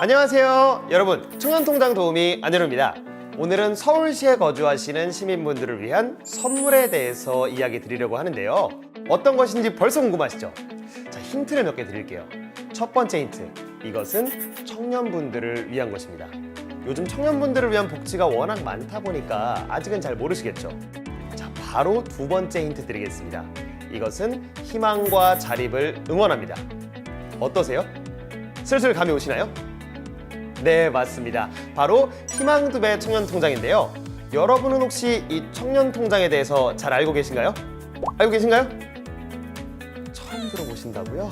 안녕하세요 여러분, 청년통장 도우미 안현우입니다. 오늘은 서울시에 거주하시는 시민분들을 위한 선물에 대해서 이야기 드리려고 하는데요. 어떤 것인지 벌써 궁금하시죠? 자, 힌트를 몇 개 드릴게요. 첫 번째 힌트, 이것은 청년분들을 위한 것입니다. 요즘 청년분들을 위한 복지가 워낙 많다 보니까 아직은 잘 모르시겠죠? 자, 바로 두 번째 힌트 드리겠습니다. 이것은 희망과 자립을 응원합니다. 어떠세요? 슬슬 감이 오시나요? 네, 맞습니다. 바로 희망2배 청년통장인데요. 여러분은 혹시 이 청년통장에 대해서 잘 알고 계신가요? 알고 계신가요? 처음 들어보신다고요?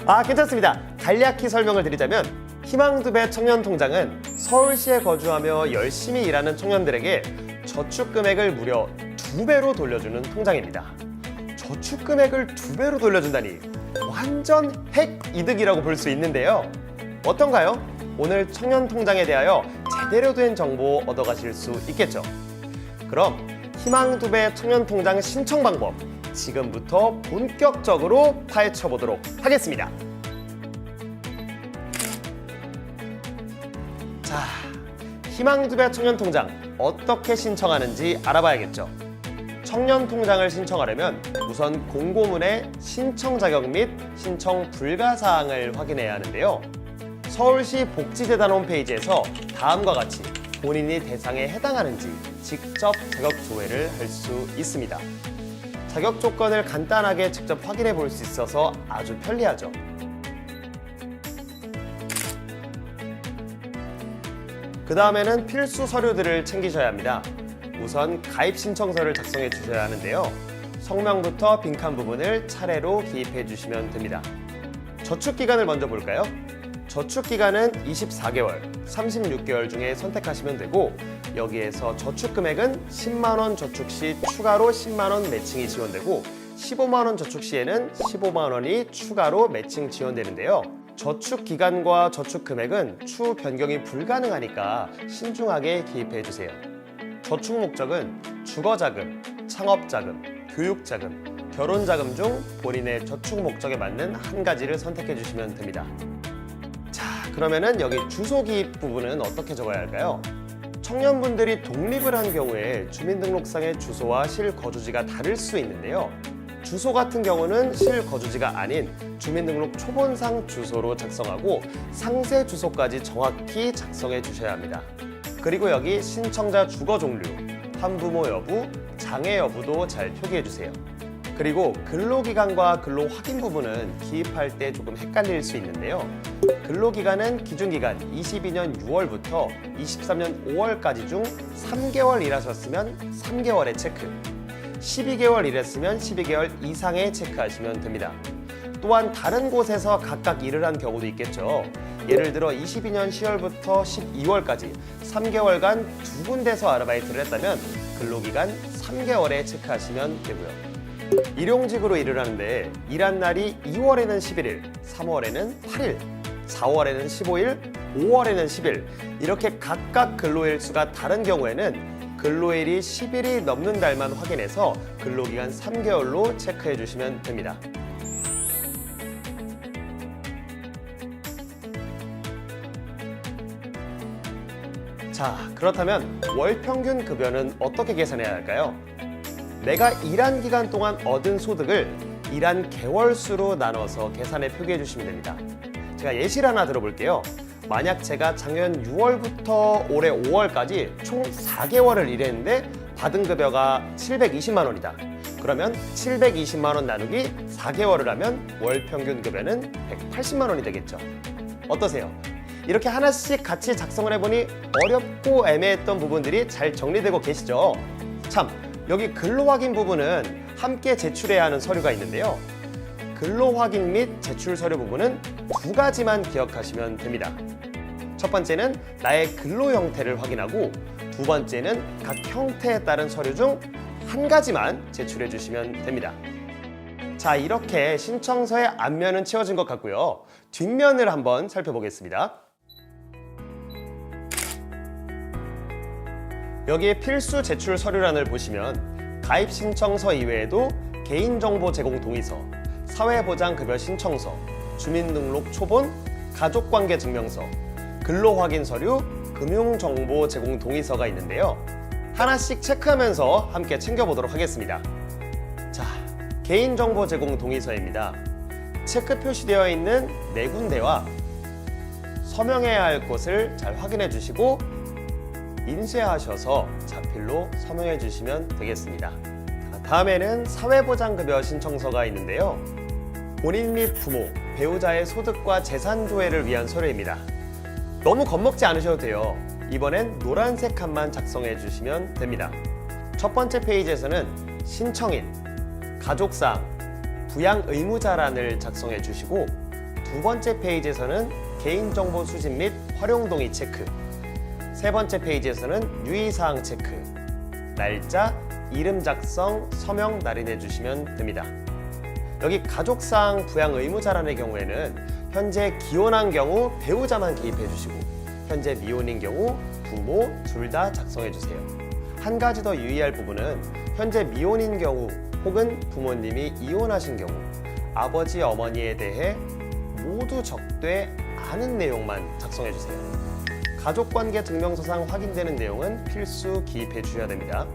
아, 괜찮습니다. 간략히 설명을 드리자면 희망2배 청년통장은 서울시에 거주하며 열심히 일하는 청년들에게 저축 금액을 무려 2배로 돌려주는 통장입니다. 저축 금액을 2배로 돌려준다니 완전 핵 이득이라고 볼 수 있는데요. 어떤가요? 오늘 청년통장에 대하여 제대로 된 정보 얻어가실 수 있겠죠? 그럼 희망2배 청년통장 신청 방법 지금부터 본격적으로 파헤쳐 보도록 하겠습니다. 자, 희망2배 청년통장 어떻게 신청하는지 알아봐야겠죠? 청년통장을 신청하려면 우선 공고문의 신청 자격 및 신청 불가 사항을 확인해야 하는데요. 서울시 복지재단 홈페이지에서 다음과 같이 본인이 대상에 해당하는지 직접 자격 조회를 할 수 있습니다. 자격 조건을 간단하게 직접 확인해 볼 수 있어서 아주 편리하죠. 그 다음에는 필수 서류들을 챙기셔야 합니다. 우선 가입 신청서를 작성해 주셔야 하는데요. 성명부터 빈칸 부분을 차례로 기입해 주시면 됩니다. 저축 기간을 먼저 볼까요? 저축 기간은 24개월, 36개월 중에 선택하시면 되고, 여기에서 저축 금액은 10만 원 저축 시 추가로 10만 원 매칭이 지원되고, 15만 원 저축 시에는 15만 원이 추가로 매칭 지원되는데요. 저축 기간과 저축 금액은 추후 변경이 불가능하니까 신중하게 기입해 주세요. 저축 목적은 주거자금, 창업자금, 교육자금, 결혼자금 중 본인의 저축 목적에 맞는 한 가지를 선택해 주시면 됩니다. 자, 그러면은 여기 주소 기입 부분은 어떻게 적어야 할까요? 청년분들이 독립을 한 경우에 주민등록상의 주소와 실거주지가 다를 수 있는데요. 주소 같은 경우는 실거주지가 아닌 주민등록 초본상 주소로 작성하고 상세 주소까지 정확히 작성해 주셔야 합니다. 그리고 여기 신청자 주거 종류, 한부모 여부, 장애 여부도 잘 표기해 주세요. 그리고 근로기간과 근로확인 부분은 기입할 때 조금 헷갈릴 수 있는데요. 근로기간은 기준기간 22년 6월부터 23년 5월까지 중 3개월 일하셨으면 3개월에 체크, 12개월 일했으면 12개월 이상에 체크하시면 됩니다. 또한 다른 곳에서 각각 일을 한 경우도 있겠죠. 예를 들어 22년 10월부터 12월까지 3개월간 두 군데서 아르바이트를 했다면 근로기간 3개월에 체크하시면 되고요. 일용직으로 일을 하는데 일한 날이 2월에는 11일, 3월에는 8일, 4월에는 15일, 5월에는 10일 이렇게 각각 근로일수가 다른 경우에는 근로일이 10일이 넘는 달만 확인해서 근로기간 3개월로 체크해 주시면 됩니다. 자, 그렇다면 월 평균 급여는 어떻게 계산해야 할까요? 내가 일한 기간 동안 얻은 소득을 일한 개월수로 나눠서 계산해 표기해 주시면 됩니다. 제가 예시를 하나 들어볼게요. 만약 제가 작년 6월부터 올해 5월까지 총 4개월을 일했는데 받은 급여가 720만 원이다. 그러면 720만 원 나누기 4개월을 하면 월 평균 급여는 180만 원이 되겠죠. 어떠세요? 이렇게 하나씩 같이 작성을 해보니 어렵고 애매했던 부분들이 잘 정리되고 계시죠? 참, 여기 근로확인 부분은 함께 제출해야 하는 서류가 있는데요. 근로확인 및 제출 서류 부분은 두 가지만 기억하시면 됩니다. 첫 번째는 나의 근로 형태를 확인하고 두 번째는 각 형태에 따른 서류 중 한 가지만 제출해 주시면 됩니다. 자, 이렇게 신청서의 앞면은 채워진 것 같고요. 뒷면을 한번 살펴보겠습니다. 여기에 필수 제출 서류란을 보시면 가입 신청서 이외에도 개인정보 제공 동의서, 사회보장급여 신청서, 주민등록 초본, 가족관계 증명서, 근로확인 서류, 금융정보 제공 동의서가 있는데요. 하나씩 체크하면서 함께 챙겨보도록 하겠습니다. 자, 개인정보 제공 동의서입니다. 체크 표시되어 있는 네 군데와 서명해야 할 곳을 잘 확인해 주시고 인쇄하셔서 자필로 서명해 주시면 되겠습니다. 다음에는 사회보장급여 신청서가 있는데요. 본인 및 부모, 배우자의 소득과 재산 조회를 위한 서류입니다. 너무 겁먹지 않으셔도 돼요. 이번엔 노란색 칸만 작성해 주시면 됩니다. 첫 번째 페이지에서는 신청인, 가족사항, 부양 의무자란을 작성해 주시고 두 번째 페이지에서는 개인정보 수집 및 활용 동의 체크, 세 번째 페이지에서는 유의사항 체크, 날짜, 이름 작성, 서명 날인해 주시면 됩니다. 여기 가족사항 부양 의무자란의 경우에는 현재 기혼한 경우 배우자만 기입해 주시고 현재 미혼인 경우 부모 둘 다 작성해 주세요. 한 가지 더 유의할 부분은 현재 미혼인 경우 혹은 부모님이 이혼하신 경우 아버지 어머니에 대해 모두 적되 않은 내용만 작성해 주세요. 가족관계 증명서상 확인되는 내용은 필수 기입해 주셔야 됩니다.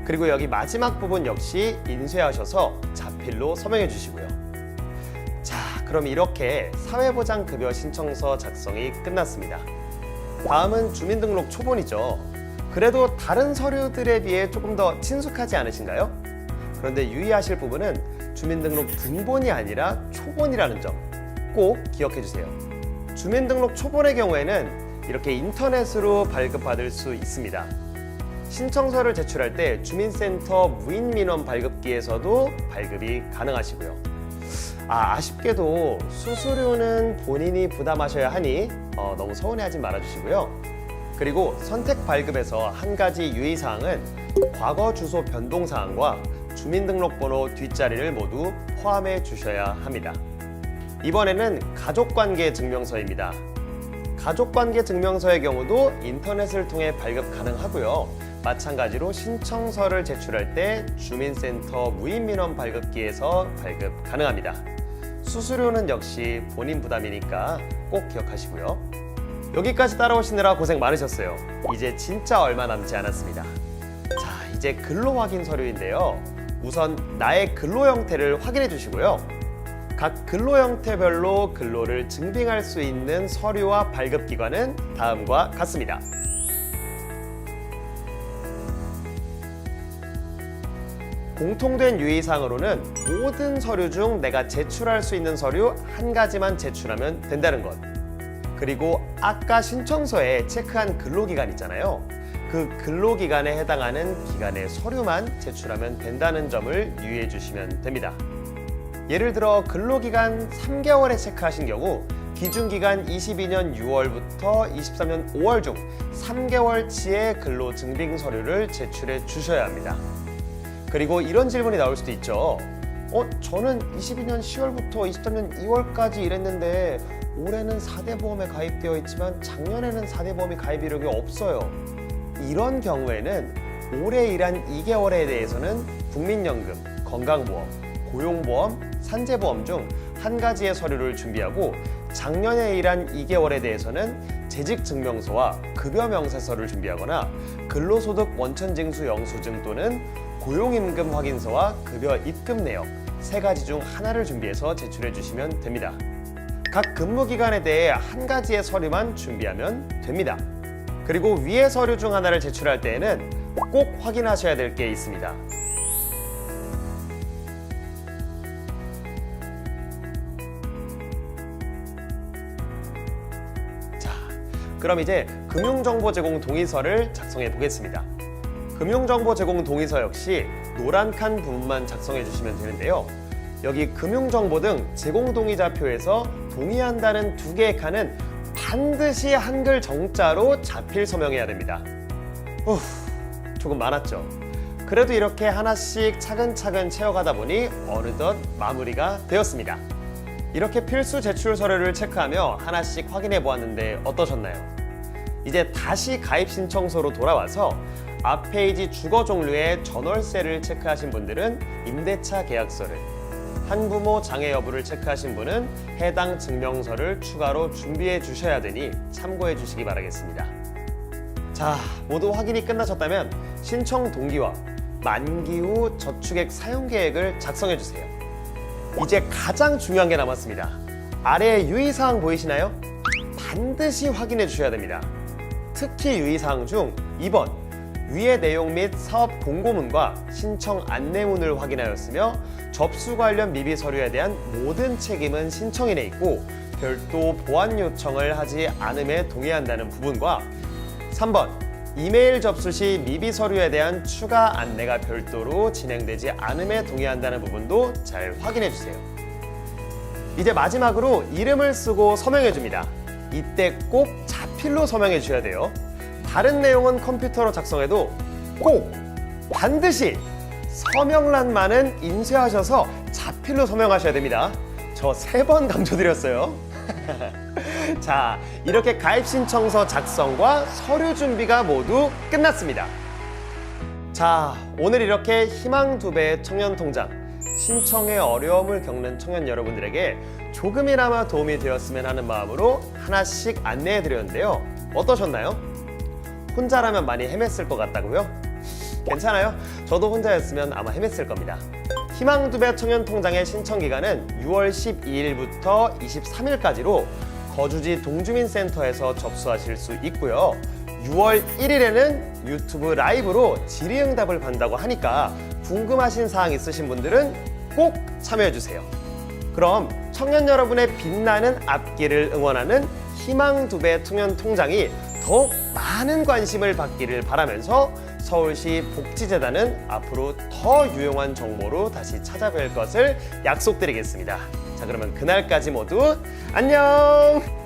그리고 여기 마지막 부분 역시 인쇄하셔서 자필로 서명해 주시고요. 자, 그럼 이렇게 사회보장급여 신청서 작성이 끝났습니다. 다음은 주민등록 초본이죠. 그래도 다른 서류들에 비해 조금 더 친숙하지 않으신가요? 그런데 유의하실 부분은 주민등록 등본이 아니라 초본이라는 점 꼭 기억해 주세요. 주민등록 초본의 경우에는 이렇게 인터넷으로 발급받을 수 있습니다. 신청서를 제출할 때 주민센터 무인민원 발급기에서도 발급이 가능하시고요. 아쉽게도 수수료는 본인이 부담하셔야 하니 너무 서운해하지 말아주시고요. 그리고 선택 발급에서 한 가지 유의사항은 과거 주소 변동사항과 주민등록번호 뒷자리를 모두 포함해 주셔야 합니다. 이번에는 가족관계 증명서입니다. 가족관계 증명서의 경우도 인터넷을 통해 발급 가능하고요. 마찬가지로 신청서를 제출할 때 주민센터 무인민원 발급기에서 발급 가능합니다. 수수료는 역시 본인 부담이니까 꼭 기억하시고요. 여기까지 따라오시느라 고생 많으셨어요. 이제 진짜 얼마 남지 않았습니다. 자, 이제 근로확인 서류인데요. 우선 나의 근로 형태를 확인해 주시고요. 각 근로 형태별로 근로를 증빙할 수 있는 서류와 발급기관은 다음과 같습니다. 공통된 유의사항으로는 모든 서류 중 내가 제출할 수 있는 서류 한 가지만 제출하면 된다는 것. 그리고 아까 신청서에 체크한 근로기간 있잖아요. 그 근로기간에 해당하는 기간의 서류만 제출하면 된다는 점을 유의해 주시면 됩니다. 예를 들어 근로기간 3개월에 체크하신 경우 기준기간 22년 6월부터 23년 5월 중 3개월치의 근로증빙 서류를 제출해 주셔야 합니다. 그리고 이런 질문이 나올 수도 있죠. 저는 22년 10월부터 23년 2월까지 일했는데 올해는 4대 보험에 가입되어 있지만 작년에는 4대 보험이 가입 이력이 없어요. 이런 경우에는 올해 일한 2개월에 대해서는 국민연금, 건강보험, 고용보험, 산재보험 중 한 가지의 서류를 준비하고 작년에 일한 2개월에 대해서는 재직증명서와 급여명세서를 준비하거나 근로소득 원천징수 영수증 또는 고용임금 확인서와 급여 입금 내역 세 가지 중 하나를 준비해서 제출해 주시면 됩니다. 각 근무기간에 대해 한 가지의 서류만 준비하면 됩니다. 그리고 위의 서류 중 하나를 제출할 때에는 꼭 확인하셔야 될 게 있습니다. 그럼 이제 금융정보 제공 동의서를 작성해 보겠습니다. 금융정보 제공 동의서 역시 노란 칸 부분만 작성해 주시면 되는데요. 여기 금융정보 등 제공 동의자표에서 동의한다는 두 개의 칸은 반드시 한글 정자로 자필 서명해야 됩니다. 조금 많았죠? 그래도 이렇게 하나씩 차근차근 채워가다 보니 어느덧 마무리가 되었습니다. 이렇게 필수 제출 서류를 체크하며 하나씩 확인해 보았는데 어떠셨나요? 이제 다시 가입 신청서로 돌아와서 앞 페이지 주거 종류의 전월세를 체크하신 분들은 임대차 계약서를, 한부모 장애 여부를 체크하신 분은 해당 증명서를 추가로 준비해 주셔야 되니 참고해 주시기 바라겠습니다. 자, 모두 확인이 끝나셨다면 신청 동기와 만기 후 저축액 사용 계획을 작성해 주세요. 이제 가장 중요한 게 남았습니다. 아래 유의사항 보이시나요? 반드시 확인해 주셔야 됩니다. 특히 유의사항 중 2번, 위의 내용 및 사업 공고문과 신청 안내문을 확인하였으며 접수 관련 미비 서류에 대한 모든 책임은 신청인에 있고 별도 보완 요청을 하지 않음에 동의한다는 부분과 3번, 이메일 접수 시 미비 서류에 대한 추가 안내가 별도로 진행되지 않음에 동의한다는 부분도 잘 확인해 주세요. 이제 마지막으로 이름을 쓰고 서명해 줍니다. 이때 꼭 자필로 서명해 주셔야 돼요. 다른 내용은 컴퓨터로 작성해도 꼭 반드시 서명란만은 인쇄하셔서 자필로 서명하셔야 됩니다. 저 3번 강조드렸어요. 자, 이렇게 가입 신청서 작성과 서류 준비가 모두 끝났습니다. 자, 오늘 이렇게 희망 2배 청년통장 신청에 어려움을 겪는 청년 여러분들에게 조금이나마 도움이 되었으면 하는 마음으로 하나씩 안내해 드렸는데요. 어떠셨나요? 혼자라면 많이 헤맸을 것 같다고요? 괜찮아요. 저도 혼자였으면 아마 헤맸을 겁니다. 희망 2배 청년통장의 신청 기간은 6월 12일부터 23일까지로 거주지 동주민센터에서 접수하실 수 있고요. 6월 1일에는 유튜브 라이브로 질의응답을 받는다고 하니까 궁금하신 사항 있으신 분들은 꼭 참여해주세요. 그럼 청년 여러분의 빛나는 앞길을 응원하는 희망 2배 청년통장이 더욱 많은 관심을 받기를 바라면서 서울시 복지재단은 앞으로 더 유용한 정보로 다시 찾아뵐 것을 약속드리겠습니다. 자, 그러면 그날까지 모두 안녕!